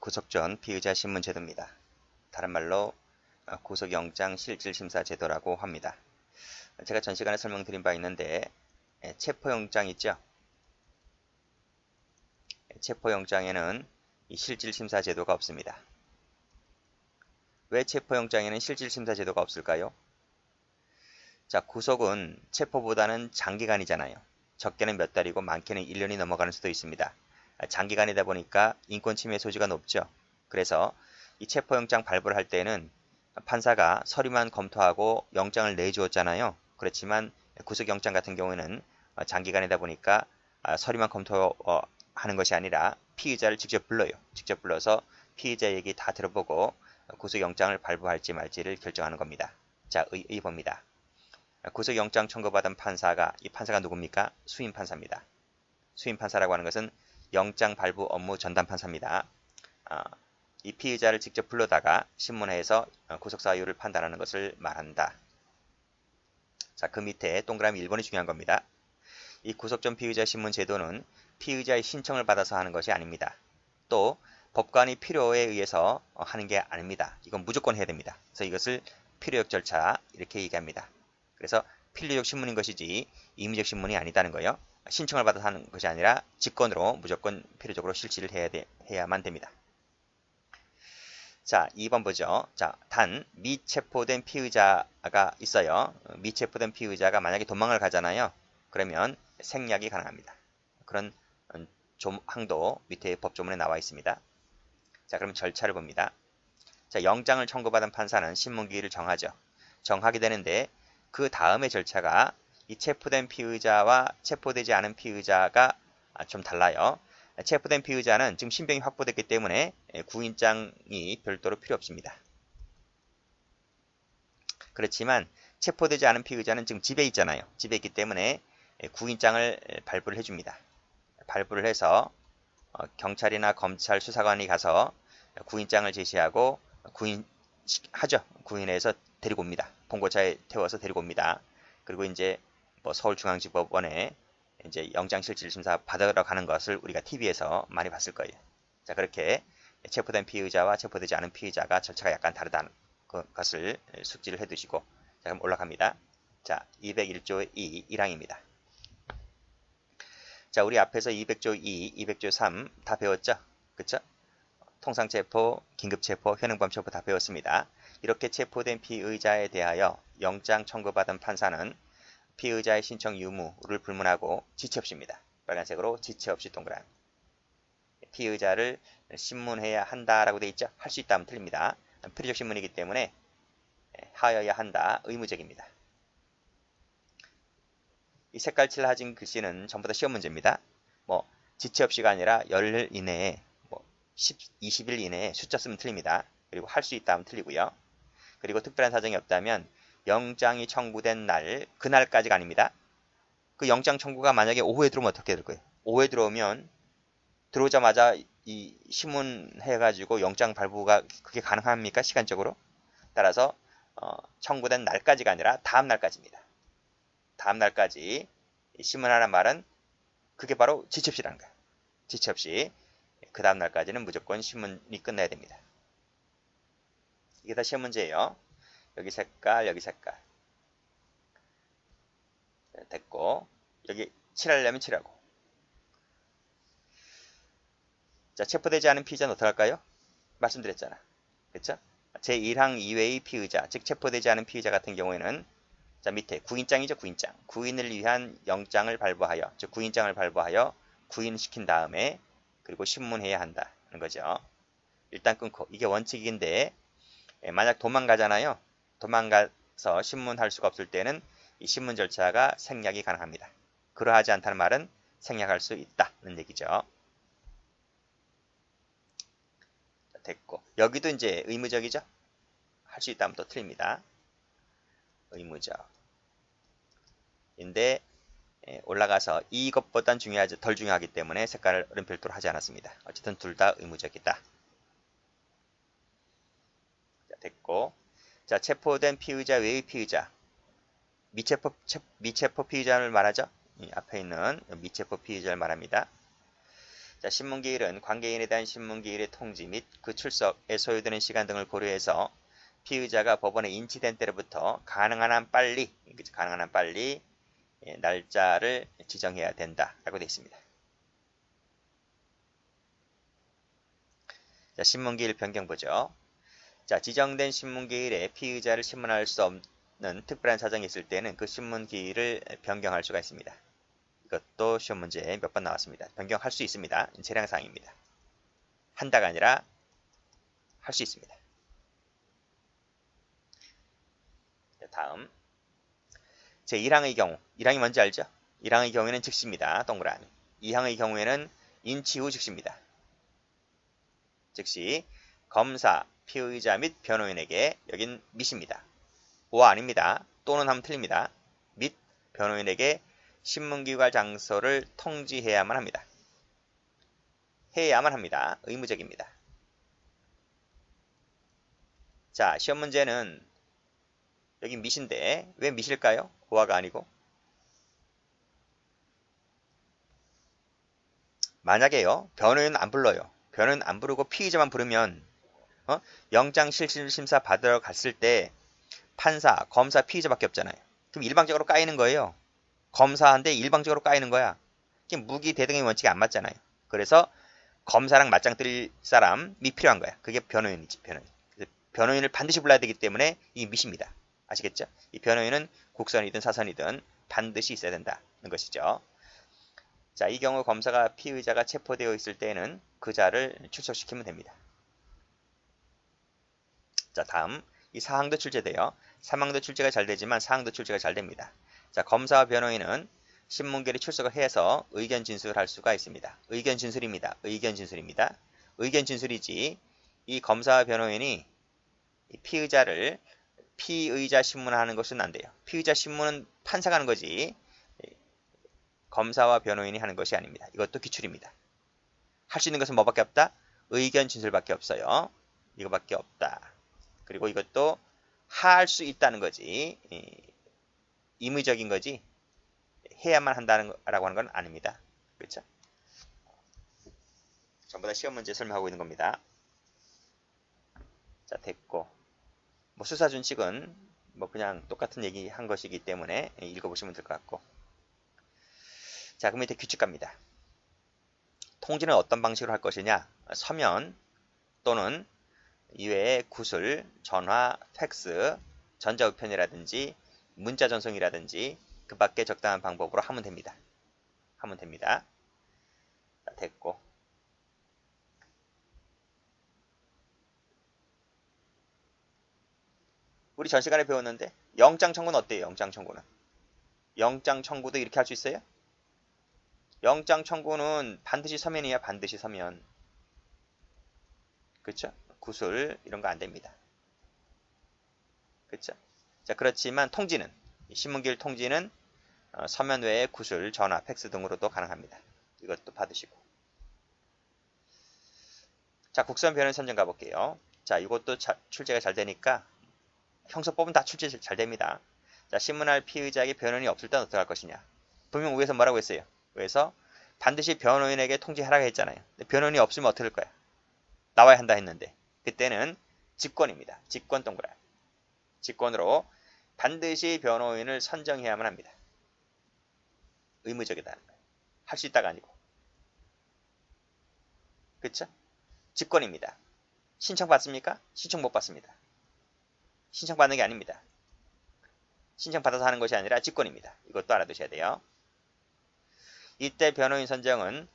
구속 전 피의자 신문 제도입니다. 다른 말로 구속영장 실질심사 제도라고 합니다. 제가 전 시간에 설명드린 바 있는데 체포영장 있죠? 체포영장에는 이 실질심사 제도가 없습니다. 왜 체포영장에는 실질심사 제도가 없을까요? 자, 구속은 체포보다는 장기간이잖아요. 적게는 몇 달이고 많게는 1년이 넘어가는 수도 있습니다. 장기간이다 보니까 인권침해 소지가 높죠. 그래서 이 체포영장 발부를 할 때는 판사가 서류만 검토하고 영장을 내주었잖아요. 그렇지만 구속영장 같은 경우에는 장기간이다 보니까 서류만 검토하는 것이 아니라 피의자를 직접 불러요. 직접 불러서 피의자 얘기 다 들어보고 구속영장을 발부할지 말지를 결정하는 겁니다. 자, 의의봅니다. 구속영장 청구받은 판사가, 이 판사가 누굽니까? 수임판사입니다. 수임판사라고 하는 것은 영장 발부 업무 전담 판사입니다. 이 피의자를 직접 불러다가 신문회에서 구속사유를 판단하는 것을 말한다. 자, 그 밑에 동그라미 1번이 중요한 겁니다. 이 구속 전 피의자 신문 제도는 피의자의 신청을 받아서 하는 것이 아닙니다. 또 법관이 필요에 의해서 하는 게 아닙니다. 이건 무조건 해야 됩니다. 그래서 이것을 필요적 절차 이렇게 얘기합니다. 그래서 필요적 신문인 것이지 임의적 신문이 아니다는 거예요. 신청을 받아서 하는 것이 아니라 직권으로 무조건 필요적으로 실시를 해야만 됩니다. 자, 2번 보죠. 자, 단 미체포된 피의자가 있어요. 미체포된 피의자가 만약에 도망을 가잖아요. 그러면 생략이 가능합니다. 그런 항도 밑에 법조문에 나와 있습니다. 자, 그럼 절차를 봅니다. 자, 영장을 청구받은 판사는 신문기일을 정하죠. 정하게 되는데 그 다음의 절차가 이 체포된 피의자와 체포되지 않은 피의자가 좀 달라요. 체포된 피의자는 지금 신병이 확보됐기 때문에 구인장이 별도로 필요 없습니다. 그렇지만 체포되지 않은 피의자는 지금 집에 있잖아요. 집에 있기 때문에 구인장을 발부를 해줍니다. 발부를 해서 경찰이나 검찰 수사관이 가서 구인장을 제시하고 구인하죠. 구인해서 데리고 옵니다. 봉고차에 태워서 데리고 옵니다. 그리고 이제 서울중앙지법원에 이제 영장실질심사 받으러 가는 것을 우리가 TV에서 많이 봤을 거예요. 자, 그렇게 체포된 피의자와 체포되지 않은 피의자가 절차가 약간 다르다는 것을 숙지를 해두시고, 자, 그럼 올라갑니다. 자, 201조 2 1항입니다. 자, 우리 앞에서 200조 2, 200조 3 다 배웠죠? 그쵸? 통상체포, 긴급체포, 현행범체포 다 배웠습니다. 이렇게 체포된 피의자에 대하여 영장 청구받은 판사는 피의자의 신청 유무를 불문하고 지체 없이입니다. 빨간색으로 지체 없이 동그라미. 피의자를 신문해야 한다라고 되어 있죠? 할 수 있다 하면 틀립니다. 필요적 신문이기 때문에 하여야 한다. 의무적입니다. 이 색깔 칠하진 글씨는 전부 다 시험 문제입니다. 지체 없이가 아니라 열흘 이내에 20일 이내에 숫자 쓰면 틀립니다. 그리고 할 수 있다 하면 틀리고요. 그리고 특별한 사정이 없다면 영장이 청구된 날, 그날까지가 아닙니다. 그 영장 청구가 만약에 오후에 들어오면 어떻게 될 거예요? 오후에 들어오면 들어오자마자 이 신문해가지고 영장 발부가 그게 가능합니까? 시간적으로? 따라서 청구된 날까지가 아니라 다음 날까지입니다. 다음 날까지 신문하라는 말은 그게 바로 지체 없이라는 거예요. 지체 없이 그 다음 날까지는 무조건 신문이 끝나야 됩니다. 이게 다 시험 문제예요. 여기 색깔, 여기 색깔. 됐고, 여기 칠하려면 칠하고. 자, 체포되지 않은 피의자는 어떻게 할까요? 말씀드렸잖아. 그쵸? 제1항 이외의 피의자, 즉 체포되지 않은 피의자 같은 경우에는 자, 밑에 구인장이죠, 구인장. 구인을 위한 영장을 발부하여, 즉 구인장을 발부하여 구인시킨 다음에 그리고 신문해야 한다는 거죠. 일단 끊고, 이게 원칙인데 만약 도망가잖아요. 도망가서 신문할 수가 없을 때는 이 신문 절차가 생략이 가능합니다. 그러하지 않다는 말은 생략할 수 있다는 얘기죠. 됐고, 여기도 이제 의무적이죠. 할 수 있다면 또 틀립니다. 의무적. 인데 올라가서 이것보단 덜 중요하기 때문에 색깔을 별도로 하지 않았습니다. 어쨌든 둘 다 의무적이다. 자, 됐고, 자, 체포된 피의자 외의 피의자, 미체포 피의자를 말하죠. 이 앞에 있는 미체포 피의자를 말합니다. 자, 신문기일은 관계인에 대한 신문기일의 통지 및 그 출석에 소요되는 시간 등을 고려해서 피의자가 법원에 인치된 때로부터 가능한 한 빨리 날짜를 지정해야 된다라고 되어 있습니다. 자, 신문기일 변경 보죠. 자, 지정된 신문기일에 피의자를 신문할 수 없는 특별한 사정이 있을 때는 그 신문기일을 변경할 수가 있습니다. 이것도 시험 문제에 몇 번 나왔습니다. 변경할 수 있습니다. 재량사항입니다. 한다가 아니라 할 수 있습니다. 다음 제1항의 경우, 1항이 뭔지 알죠? 1항의 경우에는 즉시입니다. 동그라미. 2항의 경우에는 인치 후 즉시입니다. 즉시 검사, 피의자 및 변호인에게 여긴 밋입니다. 오와 아닙니다. 또는 하면 틀립니다. 및 변호인에게 신문기관 장소를 통지해야만 합니다. 해야만 합니다. 의무적입니다. 자, 시험 문제는 여기 밋인데 왜 밋일까요? 오화가 아니고. 만약에요. 변호인은 안 불러요. 변호인 안 부르고 피의자만 부르면 영장실질심사 받으러 갔을 때 판사, 검사, 피의자밖에 없잖아요. 그럼 일방적으로 까이는 거예요. 검사한테 일방적으로 까이는 거야. 무기 대등의 원칙이 안 맞잖아요. 그래서 검사랑 맞짱 뜰 사람이 필요한 거야. 그게 변호인이지, 변호인. 변호인을 반드시 불러야 되기 때문에 이 밋입니다. 아시겠죠? 이 변호인은 국선이든 사선이든 반드시 있어야 된다는 것이죠. 자, 이 경우 검사가 피의자가 체포되어 있을 때에는 그 자를 출석시키면 됩니다. 자, 다음 이 사항도 출제돼요. 사망도 출제가 잘 되지만 사항도 출제가 잘 됩니다. 자, 검사와 변호인은 신문기일에 출석을 해서 의견 진술을 할 수가 있습니다. 의견 진술입니다. 의견 진술입니다. 의견 진술이지 이 검사와 변호인이 피의자를 피의자 신문하는 것은 안 돼요. 피의자 신문은 판사가 하는 거지 검사와 변호인이 하는 것이 아닙니다. 이것도 기출입니다. 할 수 있는 것은 뭐밖에 없다? 의견 진술밖에 없어요. 이거밖에 없다. 그리고 이것도 할 수 있다는 거지 임의적인 거지 해야만 한다는 라고 하는 건 아닙니다. 그렇죠? 전부 다 시험 문제 설명하고 있는 겁니다. 자, 됐고 뭐 수사준칙은 뭐 그냥 똑같은 얘기 한 것이기 때문에 읽어보시면 될 것 같고. 자, 그럼 밑에 규칙 갑니다. 통지는 어떤 방식으로 할 것이냐? 서면 또는 이외에 구술, 전화, 팩스, 전자우편이라든지 문자 전송이라든지 그 밖에 적당한 방법으로 하면 됩니다. 하면 됩니다. 자, 됐고. 우리 전 시간에 배웠는데 영장 청구는 어때요? 영장 청구는. 영장 청구도 이렇게 할 수 있어요? 영장 청구는 반드시 서면이야. 반드시 서면. 그렇죠? 구술 이런 거 안 됩니다. 그렇죠? 자, 그렇지만 통지는 신문기일 통지는 서면 외에 구술, 전화, 팩스 등으로도 가능합니다. 이것도 받으시고. 자, 국선 변호인 선정 가볼게요. 자, 이것도 출제가 잘 되니까 형사법은 다 출제 잘 됩니다. 자, 신문할 피의자에게 변호인이 없을 땐 어떻게 할 것이냐. 분명 위에서 뭐라고 했어요? 위에서 반드시 변호인에게 통지하라고 했잖아요. 근데 변호인이 없으면 어떻게 할 거야? 나와야 한다 했는데 그때는 직권입니다. 직권 동그라. 직권으로 반드시 변호인을 선정해야만 합니다. 의무적이다는 거예요. 할 수 있다가 아니고. 그쵸? 직권입니다. 신청 받습니까? 신청 못 받습니다. 신청 받는 게 아닙니다. 신청 받아서 하는 것이 아니라 직권입니다. 이것도 알아두셔야 돼요. 이때 변호인 선정은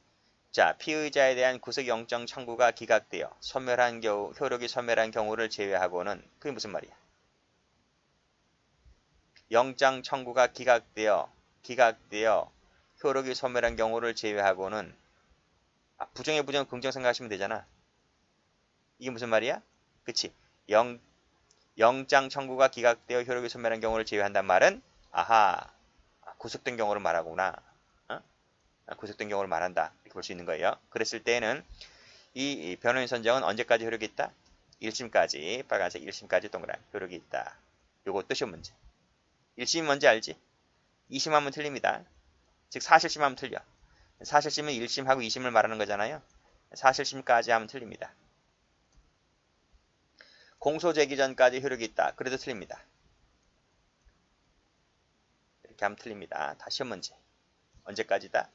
자, 피의자에 대한 구속영장 청구가 기각되어 소멸한 경우, 효력이 소멸한 경우를 제외하고는 그게 무슨 말이야? 영장 청구가 기각되어 효력이 소멸한 경우를 제외하고는 부정의 부정 긍정 생각하시면 되잖아. 이게 무슨 말이야? 그치? 영장 청구가 기각되어 효력이 소멸한 경우를 제외한단 말은 아하 구속된 경우를 말하구나. 구속된 경우를 말한다. 이렇게 볼 수 있는 거예요. 그랬을 때에는 이 변호인 선정은 언제까지 효력이 있다? 1심까지 빨간색 1심까지 동그란 효력이 있다. 요것도 시험 문제. 1심이 뭔지 알지? 2심 하면 틀립니다. 즉 사실심 하면 틀려. 사실심은 1심하고 2심을 말하는 거잖아요. 사실심까지 하면 틀립니다. 공소 제기 전까지 효력이 있다. 그래도 틀립니다. 이렇게 하면 틀립니다. 다 시험 문제. 언제까지다?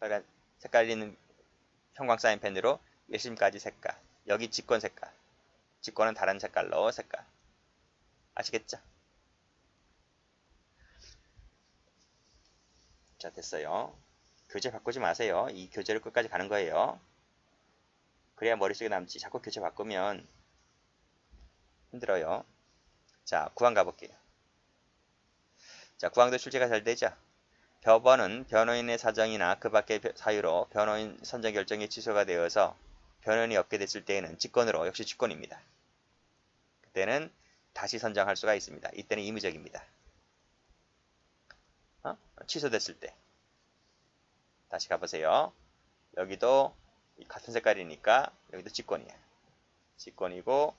빨간 색깔 있는 형광 사인펜으로 1심까지 색깔. 여기 직권 색깔. 직권은 다른 색깔로 색깔. 아시겠죠? 자, 됐어요. 교재 바꾸지 마세요. 이 교재를 끝까지 가는 거예요. 그래야 머릿속에 남지. 자꾸 교재 바꾸면 힘들어요. 자, 구항 가볼게요. 자, 구항도 출제가 잘 되죠? 법원은 변호인의 사정이나 그 밖의 사유로 변호인 선정 결정이 취소가 되어서 변호인이 없게 됐을 때에는 직권으로, 역시 직권입니다. 그때는 다시 선정할 수가 있습니다. 이때는 임의적입니다. 취소됐을 때. 다시 가보세요. 여기도 같은 색깔이니까 여기도 직권이야. 직권이고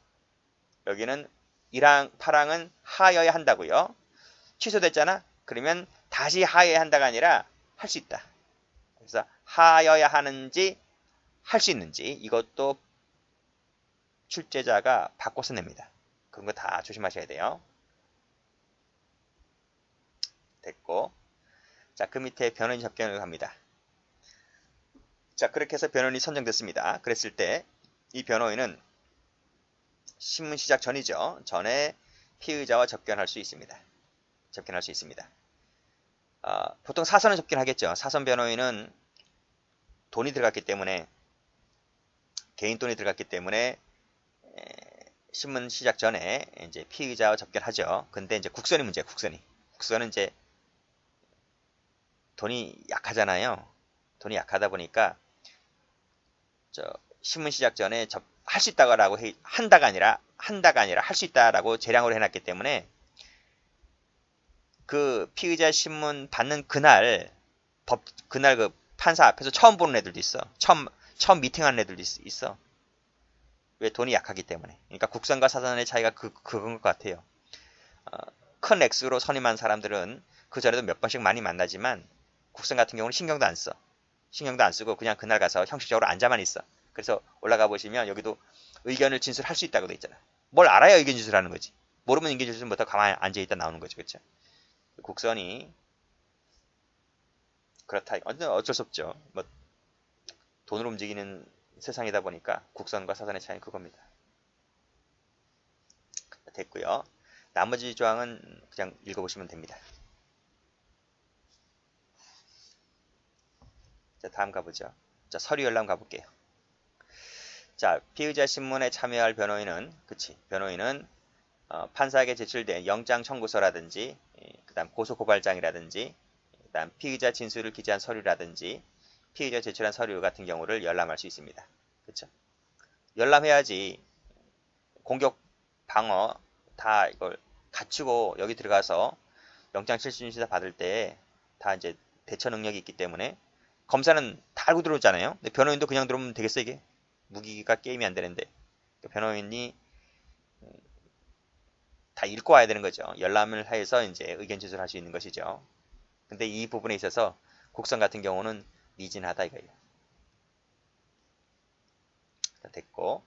여기는 1항, 8항은 하여야 한다고요. 취소됐잖아? 그러면 다시 하여야 한다가 아니라 할 수 있다. 그래서 하여야 하는지 할 수 있는지 이것도 출제자가 바꿔서 냅니다. 그런 거 다 조심하셔야 돼요. 됐고, 자, 그 밑에 변호인 접견을 갑니다. 자, 그렇게 해서 변호인이 선정됐습니다. 그랬을 때 이 변호인은 신문 시작 전이죠. 전에 피의자와 접견할 수 있습니다. 접견할 수 있습니다. 보통 사선은 접견하겠죠. 사선 변호인은 돈이 들어갔기 때문에, 개인 돈이 들어갔기 때문에 신문 시작 전에 이제 피의자와 접견하죠. 근데 이제 국선이 문제예요. 국선은 이제 돈이 약하잖아요. 돈이 약하다 보니까 신문 시작 전에 할 수 있다고 한다가 아니라 할 수 있다라고 재량으로 해놨기 때문에 그 피의자 신문 받는 그날 그 판사 앞에서 처음 보는 애들도 있어. 처음 미팅하는 애들도 있어. 왜? 돈이 약하기 때문에. 그러니까 국선과 사선의 차이가 그건 것 같아요. 큰 액수로 선임한 사람들은 그 전에도 몇 번씩 많이 만나지만 국선 같은 경우는 신경도 안 써. 신경도 안 쓰고 그냥 그날 가서 형식적으로 앉아만 있어. 그래서 올라가 보시면 여기도 의견을 진술할 수 있다고 돼 있잖아. 뭘 알아야 의견 진술하는 거지. 모르면 의견 진술 못하고 가만히 앉아있다 나오는 거죠. 그렇죠? 국선이 그렇다. 어쩔 수 없죠. 뭐 돈으로 움직이는 세상이다 보니까 국선과 사선의 차이는 그겁니다. 됐고요. 나머지 조항은 그냥 읽어보시면 됩니다. 자, 다음 가보죠. 자, 서류 열람 가볼게요. 자, 피의자 신문에 참여할 변호인은 판사에게 제출된 영장 청구서라든지, 그다음 고소고발장이라든지, 그다음 피의자 진술을 기재한 서류라든지, 피의자 제출한 서류 같은 경우를 열람할 수 있습니다. 그렇죠? 열람해야지 공격, 방어 다 이걸 갖추고 여기 들어가서 영장 실질심사 받을 때 다 이제 대처 능력이 있기 때문에 검사는 다 알고 들어오잖아요. 근데 변호인도 그냥 들어오면 되겠어 이게? 무기가 게임이 안 되는데 변호인이 다 읽고 와야 되는 거죠. 열람을 해서 이제 의견 진술할 수 있는 것이죠. 근데 이 부분에 있어서 국선 같은 경우는 미진하다 이거예요. 됐고,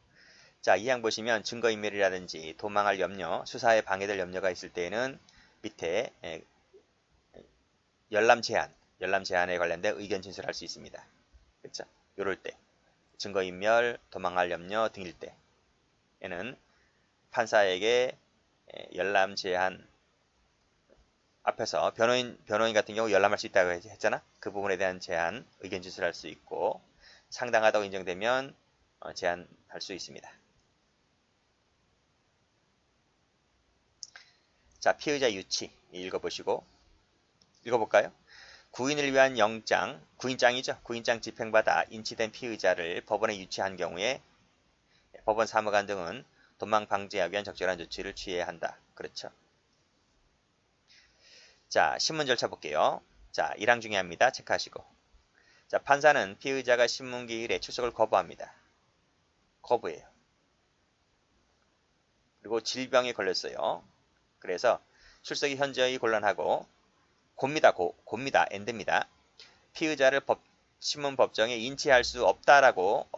자, 이 항 보시면 증거인멸이라든지 도망할 염려, 수사에 방해될 염려가 있을 때에는 밑에 열람 제한에 관련된 의견 진술할 수 있습니다. 그렇죠? 요럴 때 증거인멸, 도망할 염려 등일 때에는 판사에게 열람 제한 앞에서 변호인 같은 경우 열람할 수 있다고 했잖아. 그 부분에 대한 제한, 의견 진술할 수 있고 상당하다고 인정되면 제한할 수 있습니다. 자, 피의자 유치 읽어볼까요? 구인을 위한 구인장이죠. 구인장 집행받아 인치된 피의자를 법원에 유치한 경우에 법원 사무관 등은 도망 방지하기 위한 적절한 조치를 취해야 한다. 그렇죠. 자, 신문 절차 볼게요. 자, 1항 중요합니다. 체크하시고. 자, 판사는 피의자가 신문기일에 출석을 거부합니다. 거부해요. 그리고 질병에 걸렸어요. 그래서 출석이 현저히 곤란하고 곱니다. 엔드입니다. 피의자를 신문법정에 인치할 수 없다라고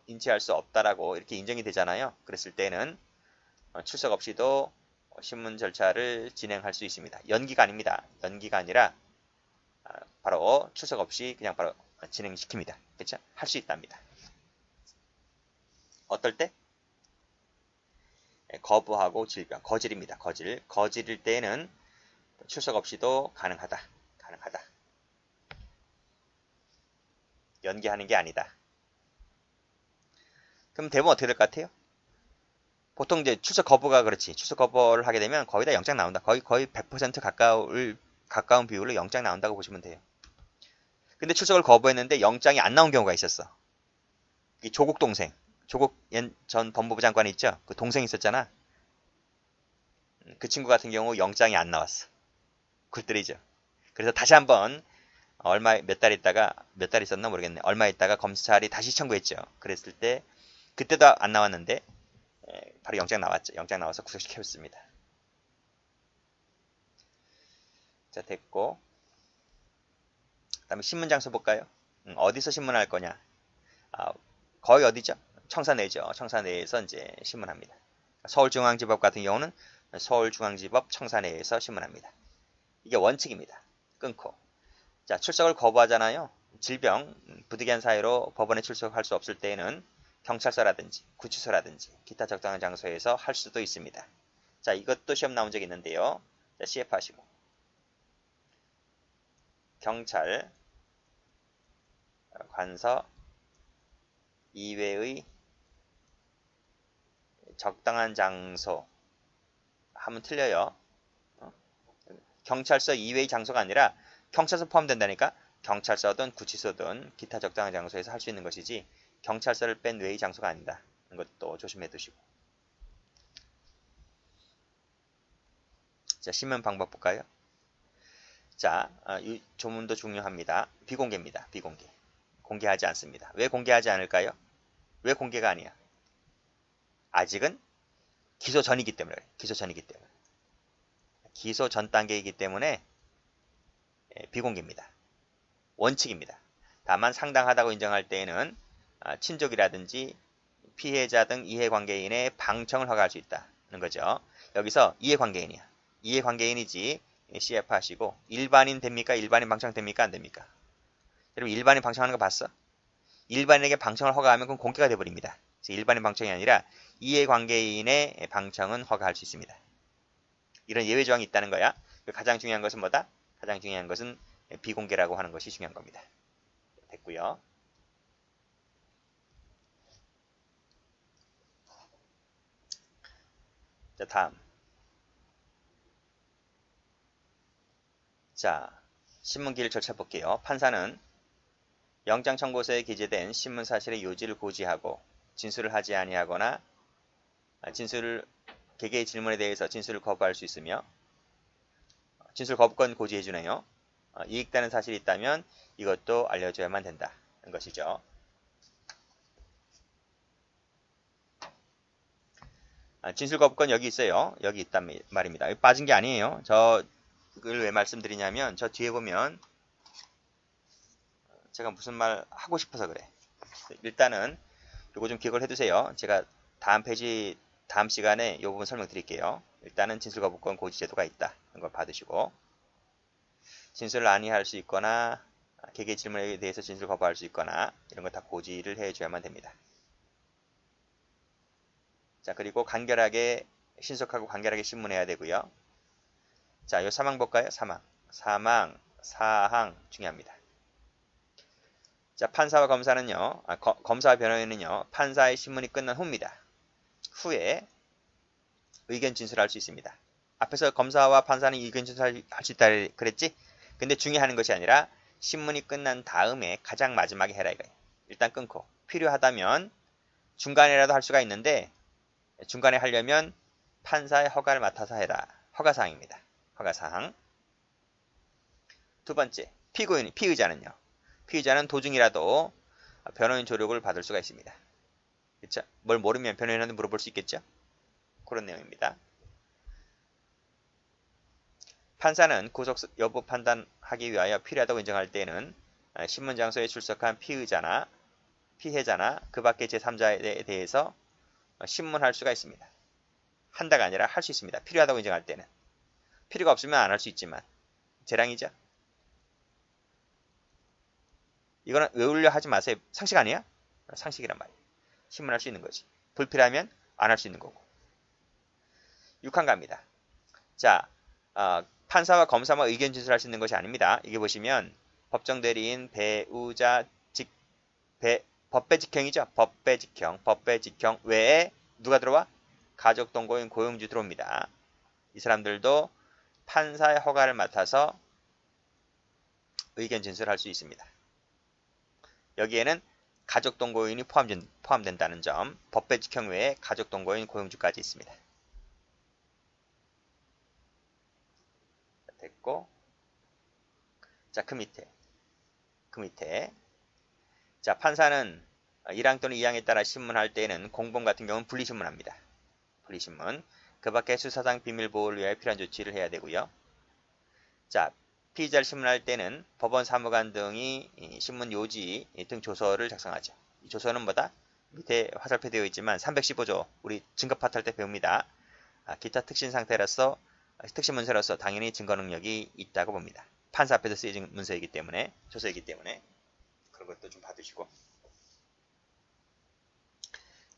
인치할 수 없다라고 이렇게 인정이 되잖아요. 그랬을 때는 출석 없이도 신문 절차를 진행할 수 있습니다. 연기가 아닙니다. 연기가 아니라 바로 출석 없이 그냥 바로 진행시킵니다. 그렇죠? 할 수 있답니다. 어떨 때? 거부하고 질병, 거질입니다. 거질일 때에는 출석 없이도 가능하다. 연기하는 게 아니다. 그럼 대부분 어떻게 될 것 같아요? 보통 이제 출석 거부가 그렇지. 출석 거부를 하게 되면 거의 다 영장 나온다. 거의 100% 가까운 비율로 영장 나온다고 보시면 돼요. 근데 출석을 거부했는데 영장이 안 나온 경우가 있었어. 이 조국 동생, 조국 전 법무부 장관 있죠? 그 동생 있었잖아. 그 친구 같은 경우 영장이 안 나왔어. 굴들이죠. 그래서 다시 한번 몇 달 있었나 모르겠네. 얼마 있다가 검찰이 다시 청구했죠. 그랬을 때 그때도 안 나왔는데 바로 영장 나왔죠. 영장 나와서 구속시켰습니다. 자, 됐고. 그다음에 신문 장소 볼까요? 어디서 신문할 거냐? 거의 어디죠? 청사내죠. 청사내에서 이제 신문합니다. 서울중앙지법 같은 경우는 서울중앙지법 청사내에서 신문합니다. 이게 원칙입니다. 끊고. 자, 출석을 거부하잖아요. 질병, 부득이한 사유로 법원에 출석할 수 없을 때에는 경찰서라든지 구치소라든지 기타 적당한 장소에서 할 수도 있습니다. 자, 이것도 시험 나온 적이 있는데요. 자, CF 하시고. 경찰, 관서 이외의 적당한 장소 하면 틀려요. 경찰서 이외의 장소가 아니라 경찰서 포함된다니까 경찰서든 구치소든 기타 적당한 장소에서 할 수 있는 것이지 경찰서를 뺀 외의 장소가 아니다. 이것도 조심해 두시고. 자, 신문 방법 볼까요? 자, 이 조문도 중요합니다. 비공개입니다. 비공개. 공개하지 않습니다. 왜 공개하지 않을까요? 왜 공개가 아니야? 아직은 기소 전이기 때문에. 기소 전 단계이기 때문에 비공개입니다. 원칙입니다. 다만 상당하다고 인정할 때에는 친족이라든지 피해자 등 이해관계인의 방청을 허가할 수 있다는 거죠. 여기서 이해관계인이야. 이해관계인이지 CF 하시고 일반인 됩니까? 일반인 방청 됩니까? 안 됩니까? 여러분 일반인 방청하는 거 봤어? 일반인에게 방청을 허가하면 그건 공개가 돼버립니다. 그래서 일반인 방청이 아니라 이해관계인의 방청은 허가할 수 있습니다. 이런 예외 조항이 있다는 거야. 가장 중요한 것은 뭐다? 가장 중요한 것은 비공개라고 하는 것이 중요한 겁니다. 됐고요. 자, 다음. 자, 신문기일 절차 볼게요. 판사는 영장 청구서에 기재된 신문 사실의 요지를 고지하고 진술을 하지 아니하거나 개개의 질문에 대해서 진술을 거부할 수 있으며 진술 거부권 고지해주네요. 이익되는 사실이 있다면 이것도 알려줘야만 된다는 것이죠. 진술 거부권 여기 있어요. 여기 있단 말입니다. 여기 빠진 게 아니에요. 그걸 왜 말씀드리냐면 저 뒤에 보면 제가 무슨 말 하고 싶어서 그래. 일단은 이거 좀 기억을 해두세요. 제가 다음 시간에 이 부분 설명드릴게요. 일단은 진술 거부권 고지 제도가 있다는 걸 받으시고 진술을 안이할 수 있거나 개개 질문에 대해서 진술 거부할 수 있거나 이런 거 다 고지를 해줘야만 됩니다. 자, 그리고 신속하고 간결하게 신문해야 되고요. 자, 요 사망 볼까요? 사망, 사항 중요합니다. 자, 판사와 검사는요, 검사와 변호인은요, 판사의 신문이 끝난 후입니다. 후에 의견 진술할 수 있습니다. 앞에서 검사와 판사는 의견 진술할 수 있다 그랬지? 근데 중요한 것이 아니라 신문이 끝난 다음에 가장 마지막에 해라 이거예요. 일단 끊고 필요하다면 중간에라도 할 수가 있는데 중간에 하려면 판사의 허가를 맡아서 해라. 허가사항입니다. 허가사항. 두 번째, 피의자는요. 피의자는 도중이라도 변호인 조력을 받을 수가 있습니다. 그렇죠? 뭘 모르면 변호인한테 물어볼 수 있겠죠? 그런 내용입니다. 판사는 구속 여부 판단하기 위하여 필요하다고 인정할 때에는 신문 장소에 출석한 피해자나 그 밖의 제3자에 대해서 신문할 수가 있습니다. 한다가 아니라 할 수 있습니다. 필요하다고 인정할 때는. 필요가 없으면 안 할 수 있지만 재량이죠. 이거는 외우려 하지 마세요. 상식 아니야? 상식이란 말이에요. 신문할 수 있는 거지. 불필요하면 안 할 수 있는 거고. 6칸 갑니다. 자, 판사와 검사만 의견 진술할 수 있는 것이 아닙니다. 이게 보시면 법정 대리인, 배우자, 법배직형이죠. 법배직형 외에 누가 들어와? 가족 동거인 고용주 들어옵니다. 이 사람들도 판사의 허가를 맡아서 의견 진술할 수 있습니다. 여기에는 가족 동거인이 포함된다는 점, 법배직형 외에 가족 동거인 고용주까지 있습니다. 됐고, 자, 그 밑에. 자, 판사는 1항 또는 2항에 따라 신문할 때에는 공범 같은 경우는 분리신문합니다. 분리신문. 그 밖에 수사상 비밀보호를 위하여 필요한 조치를 해야 되고요. 자, 피의자를 신문할 때는 법원 사무관 등이 신문 요지 등 조서를 작성하죠. 이 조서는 뭐다? 밑에 화살표 되어 있지만 315조 우리 증거파트 할 때 배웁니다. 기타 특신 상태로서 특신 문서로서 당연히 증거 능력이 있다고 봅니다. 판사 앞에서 쓰여진 문서이기 때문에, 조서이기 때문에 그런 것도 좀 봐두시고.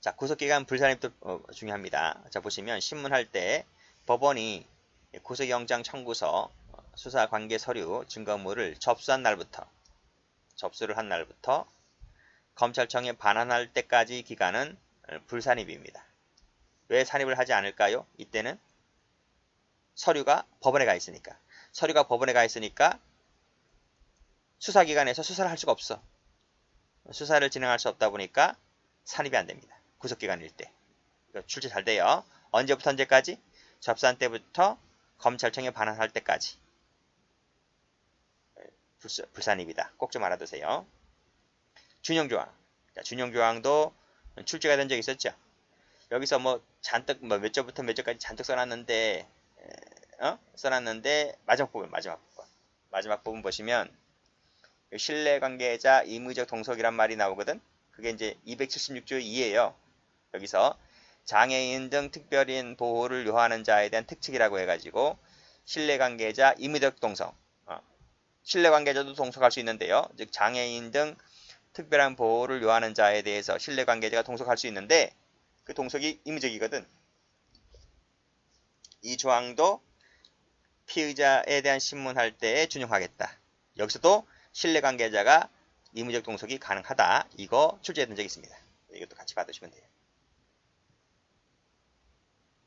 자, 구속기간 불산입도 중요합니다. 자, 보시면 신문할 때 법원이 구속영장 청구서, 수사관계 서류, 증거물을 접수를 한 날부터 검찰청에 반환할 때까지 기간은 불산입입니다. 왜 산입을 하지 않을까요? 이때는 서류가 법원에 가 있으니까. 서류가 법원에 가 있으니까 수사기관에서 수사를 할 수가 없어. 수사를 진행할 수 없다 보니까 산입이 안 됩니다. 구속기간일 때. 출제 잘 돼요. 언제부터 언제까지? 접수한 때부터 검찰청에 반환할 때까지. 불산입이다. 꼭 좀 알아두세요. 준용조항. 자, 준용조항도 출제가 된 적이 있었죠. 여기서 잔뜩 몇 절부터 몇 절까지 잔뜩 써놨는데 마지막 부분 보시면 신뢰관계자 임의적 동석이란 말이 나오거든. 그게 이제 276조 2예요. 여기서 장애인 등 특별인 보호를 요하는 자에 대한 특칙이라고 해가지고 신뢰관계자 임의적 동석. 신뢰관계자도 동석할 수 있는데요. 즉 장애인 등 특별한 보호를 요하는 자에 대해서 신뢰관계자가 동석할 수 있는데 그 동석이 임의적이거든. 이 조항도 피의자에 대한 신문할 때에 준용하겠다. 여기서도 신뢰관계자가 임의적 동석이 가능하다. 이거 출제된 적이 있습니다. 이것도 같이 받으시면 돼요.